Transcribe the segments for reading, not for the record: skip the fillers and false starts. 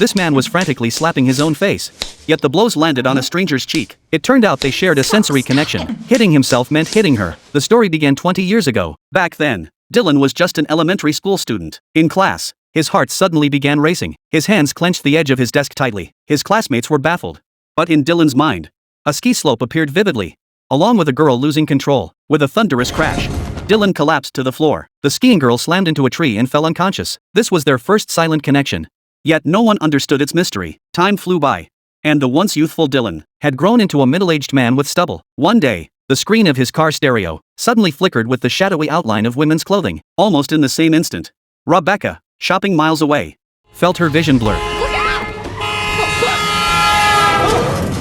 This man was frantically slapping his own face. Yet the blows landed on a stranger's cheek. It turned out they shared a sensory connection. Hitting himself meant hitting her. The story began 20 years ago. Back then, Dylan was just an elementary school student. In class, his heart suddenly began racing. His hands clenched the edge of his desk tightly. His classmates were baffled. But in Dylan's mind, a ski slope appeared vividly, along with a girl losing control. With a thunderous crash, Dylan collapsed to the floor. The skiing girl slammed into a tree and fell unconscious. This was their first silent connection. Yet no one understood its mystery. Time flew by, and the once youthful Dylan had grown into a middle-aged man with stubble. One day, the screen of his car stereo suddenly flickered with the shadowy outline of women's clothing. Almost in the same instant, Rebecca, shopping miles away, felt her vision blur.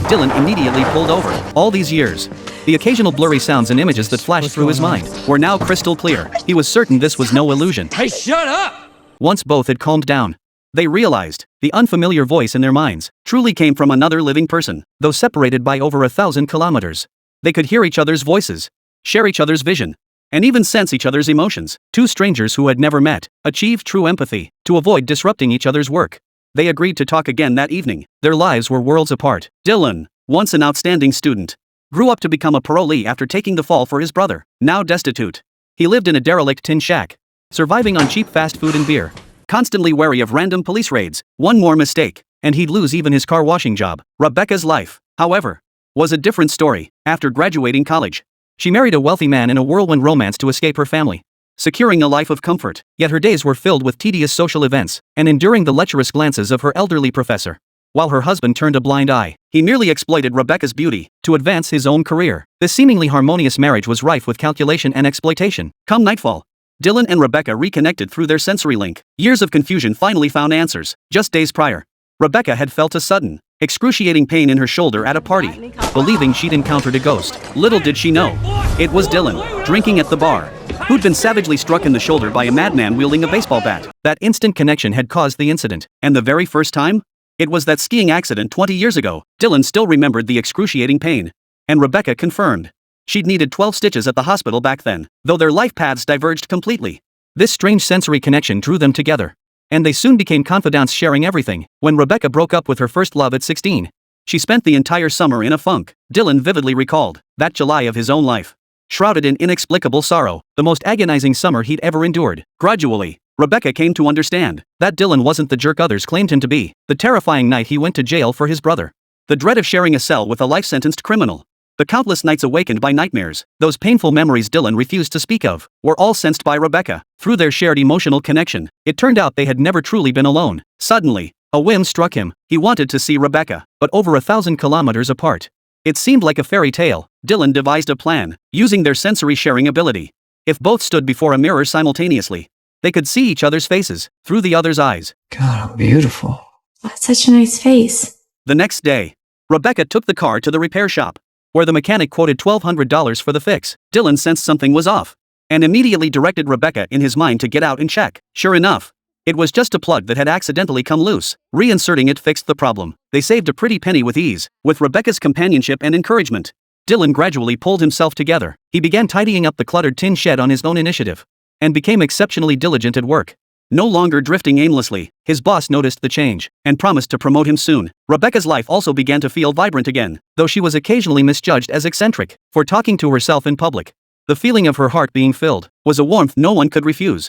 Dylan immediately pulled over. All these years, the occasional blurry sounds and images that flashed through his mind were now crystal clear. He was certain this was no illusion. Hey, shut up! Once both had calmed down, they realized the unfamiliar voice in their minds truly came from another living person. Though separated by over 1,000 kilometers, they could hear each other's voices, share each other's vision, and even sense each other's emotions. Two strangers who had never met achieved true empathy. To avoid disrupting each other's work, they agreed to talk again that evening. Their lives were worlds apart. Dylan, once an outstanding student, grew up to become a parolee after taking the fall for his brother. Now destitute, he lived in a derelict tin shack, surviving on cheap fast food and beer, constantly wary of random police raids. One more mistake, and he'd lose even his car washing job. Rebecca's life, however, was a different story. After graduating college, she married a wealthy man in a whirlwind romance to escape her family, securing a life of comfort. Yet her days were filled with tedious social events and enduring the lecherous glances of her elderly professor. While her husband turned a blind eye, he merely exploited Rebecca's beauty to advance his own career. This seemingly harmonious marriage was rife with calculation and exploitation. Come nightfall, Dylan and Rebecca reconnected through their sensory link. Years of confusion finally found answers. Just days prior, Rebecca had felt a sudden, excruciating pain in her shoulder at a party, believing she'd encountered a ghost. Little did she know, it was Dylan, drinking at the bar, who'd been savagely struck in the shoulder by a madman wielding a baseball bat. That instant connection had caused the incident. And the very first time? It was that skiing accident 20 years ago. Dylan still remembered the excruciating pain, and Rebecca confirmed she'd needed 12 stitches at the hospital back then. Though their life paths diverged completely, this strange sensory connection drew them together, and they soon became confidants, sharing everything. When Rebecca broke up with her first love at 16, she spent the entire summer in a funk. Dylan vividly recalled that July of his own life, shrouded in inexplicable sorrow, the most agonizing summer he'd ever endured. Gradually, Rebecca came to understand that Dylan wasn't the jerk others claimed him to be. The terrifying night he went to jail for his brother, the dread of sharing a cell with a life-sentenced criminal, the countless nights awakened by nightmares, those painful memories Dylan refused to speak of, were all sensed by Rebecca. Through their shared emotional connection, it turned out they had never truly been alone. Suddenly, a whim struck him. He wanted to see Rebecca, but over 1,000 kilometers apart. It seemed like a fairy tale. Dylan devised a plan, using their sensory sharing ability. If both stood before a mirror simultaneously, they could see each other's faces through the other's eyes. God, I'm beautiful. That's such a nice face. The next day, Rebecca took the car to the repair shop, where the mechanic quoted $1,200 for the fix. Dylan sensed something was off, and immediately directed Rebecca in his mind to get out and check. Sure enough, it was just a plug that had accidentally come loose. Reinserting it fixed the problem. They saved a pretty penny with ease. With Rebecca's companionship and encouragement, Dylan gradually pulled himself together. He began tidying up the cluttered tin shed on his own initiative, and became exceptionally diligent at work. No longer drifting aimlessly, his boss noticed the change, and promised to promote him soon. Rebecca's life also began to feel vibrant again, though she was occasionally misjudged as eccentric for talking to herself in public. The feeling of her heart being filled was a warmth no one could refuse.